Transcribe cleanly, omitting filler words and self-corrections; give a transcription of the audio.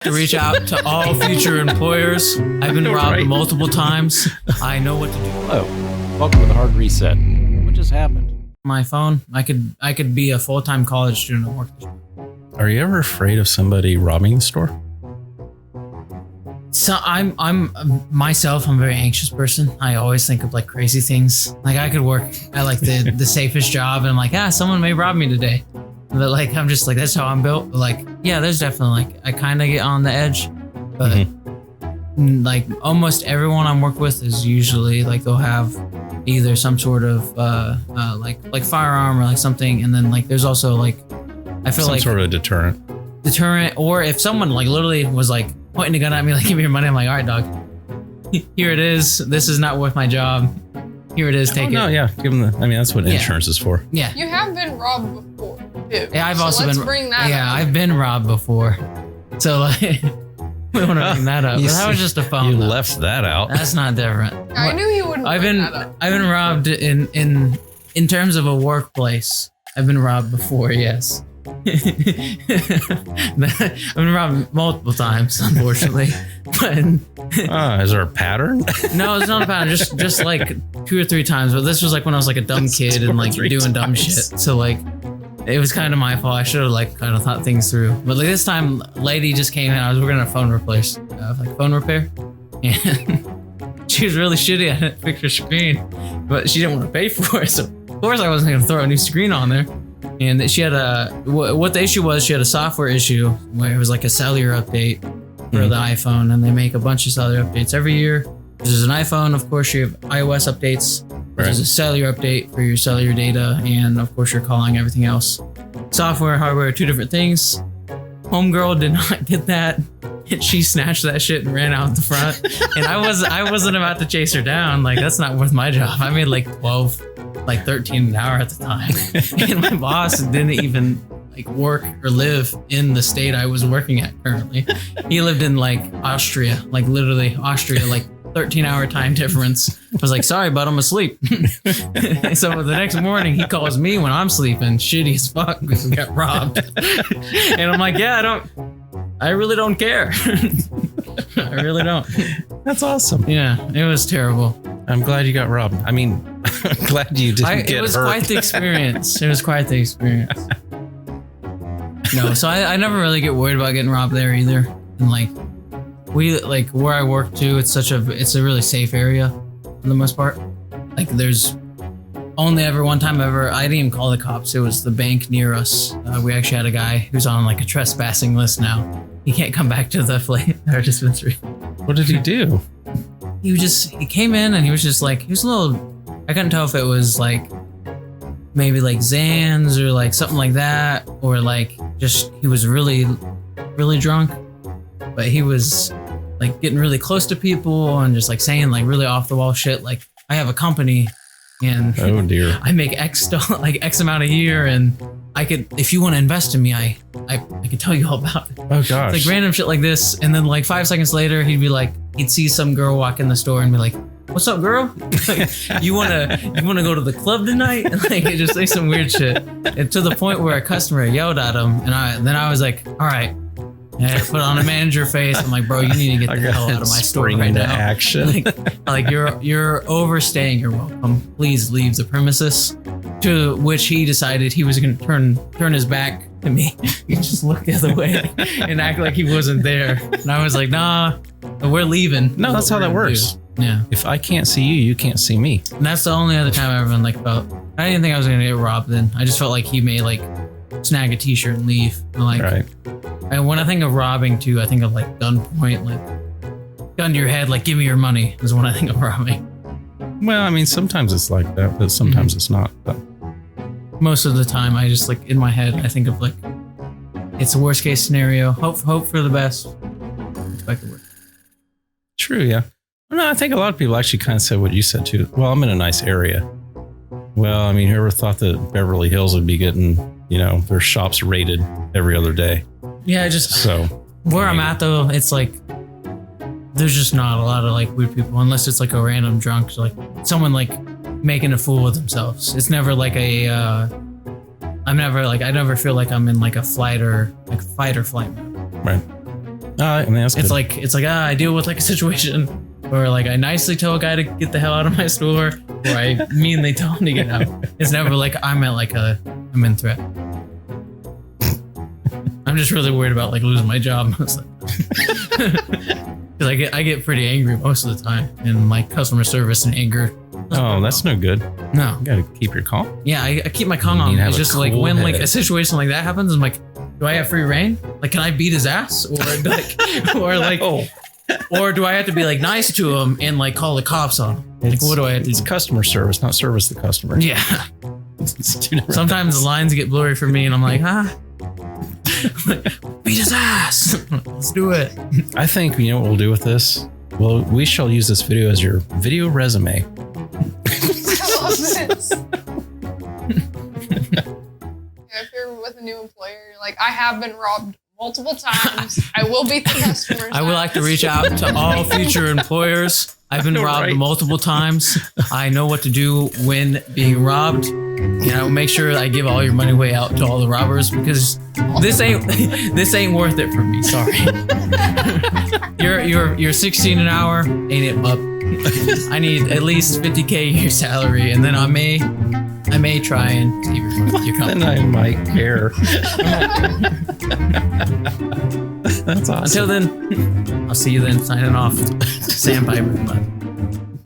To reach out to all future employers. I've been robbed multiple times. I know what to do. Hello, welcome to the Hard Reset. What just happened? My phone. I could be a full-time college student at work. Are you ever afraid of somebody robbing the store? So I'm myself. I'm a very anxious person. I always think of like crazy things. Like I could work at like the safest job, and I'm like, someone may rob me today. But like I'm just like that's how I'm built. But like there's definitely like I kind of get on the edge, but like almost everyone I'm worked with is usually like they'll have either some sort of like firearm or like something, and then like there's also like I feel some like sort of deterrent, or if someone like literally was like pointing a gun at me like give me your money, I'm like all right dog, here it is. This is not worth my job. Here it is. Take it. No, yeah, give them I mean that's what insurance is for. Yeah. You have been robbed before too. Yeah, I've also let's been. bring that up. I've been robbed before. So like, we want to bring that up. But that was just a phone. You though. left that out. That's not different. I knew he wouldn't. I've bring been that up. I've been robbed in terms of a workplace. I've been robbed before. Yes. I've been robbed multiple times, unfortunately. But Is there a pattern? no, it's not a pattern. Just like 2 or 3 times. But this was like when I was like a dumb kid and like doing dumb shit. So like. It was kind of my fault. I should have like kind of thought things through. But like this time, lady just came in. I was working on a phone phone repair, and she was really shitty at it. Fix her screen, but she didn't want to pay for it. So of course I wasn't gonna throw a new screen on there. And she had what the issue was. She had a software issue where it was like a cellular update for the iPhone, and they make a bunch of cellular updates every year. There's an iPhone, of course. You have iOS updates. There's a cellular update for your cellular data, and of course you're calling everything else. Software, hardware, 2 different things. Homegirl did not get that, and she snatched that shit and ran out the front. And I wasn't about to chase her down. Like that's not worth my job. I made like 13 an hour at the time, and my boss didn't even like work or live in the state I was working at currently. He lived in like Austria, like literally Austria, like 13-hour time difference. I was like, sorry, bud, I'm asleep. So the next morning he calls me when I'm sleeping, shitty as fuck because we got robbed. And I'm like, I really don't care. I really don't. That's awesome. Yeah, it was terrible. I'm glad you got robbed. I mean, I'm glad you didn't get hurt. It was quite the experience. No, so I never really get worried about getting robbed there either. And like we like where I work too, it's a really safe area for the most part. Like there's only ever one time ever I didn't even call the cops. It was the bank near us. We actually had a guy who's on like a trespassing list now. He can't come back to the our dispensary. What did he do? He came in and he was just like, he was a little, I couldn't tell if it was like maybe like Zans or like something like that, or like just he was really, really drunk. But he was like getting really close to people and just like saying like really off the wall shit. Like I have a company and Oh dear. I make X amount a year, and I could, if you want to invest in me, I could tell you all about it. Oh gosh. It's like random shit like this. And then like 5 seconds later, he'd be like, he'd see some girl walk in the store and be like, what's up, girl? Like, you wanna go to the club tonight? Like it just say some weird shit. And to the point where a customer yelled at him, and I was like, all right. And I put on a manager face. I'm like, bro, you need to get the hell out of my store right into now. action. Like you're overstaying your welcome. Please leave the premises. To which he decided he was going to turn his back to me. He just looked the other way and act like he wasn't there. And I was like, nah, we're leaving. No, that's how that works. Yeah. If I can't see you, you can't see me. And that's the only other time I ever been like felt. I didn't think I was going to get robbed then. I just felt like he may like snag a t-shirt and leave. And like, Right. And when I think of robbing too, I think of like gunpoint, like gun to your head, like give me your money is when I think of robbing. Well, I mean, sometimes it's like that, but sometimes it's not. But Most of the time, I just like in my head, I think of like it's a worst case scenario. Hope for the best. Expect the worst. true, yeah. No, I think a lot of people actually kind of said what you said too. Well, I'm in a nice area. Well, I mean, whoever thought that Beverly Hills would be getting, their shops raided every other day? Yeah, just So where I'm at though, it's like there's just not a lot of like weird people unless it's like a random drunk, like someone like making a fool of themselves. It's never like I never feel like I'm in like a fight or flight mode. Right. I mean, that's It's good. like I deal with like a situation where like I nicely tell a guy to get the hell out of my store, or I meanly tell him to get out. It's never like I'm in threat. I'm just really worried about like losing my job. Because I get pretty angry most of the time, and my customer service and anger. Oh, that's no good. No. You gotta keep your calm. Yeah, I keep my calm You on. need to have It's a just like cool when like head. a situation like that happens, I'm like, do I have free reign? Like, can I beat his ass, or like, or do I have to be like nice to him and like call the cops on him? Like, what do I have to It's do? customer service, not service the customer. Yeah. It's two different Sometimes the lines get blurry for me, and I'm like, beat his ass. Let's do it. I think you know what we'll do with this. Well, we shall use this video as your video resume. I love this. If you're with a new employer, you're like, I have been robbed multiple times. I will beat the customers. I would like to reach out to all future employers. I've been robbed Right. multiple times. I know what to do when being robbed. You know, make sure I give all your money way out to all the robbers, because this ain't worth it for me. Sorry. You're 16 an hour, ain't it up? I need at least 50K a year salary, and then I may try and save your Then company. I might care. That's awesome. Until then, I'll see you then. Signing off, Sandpiper. Bye.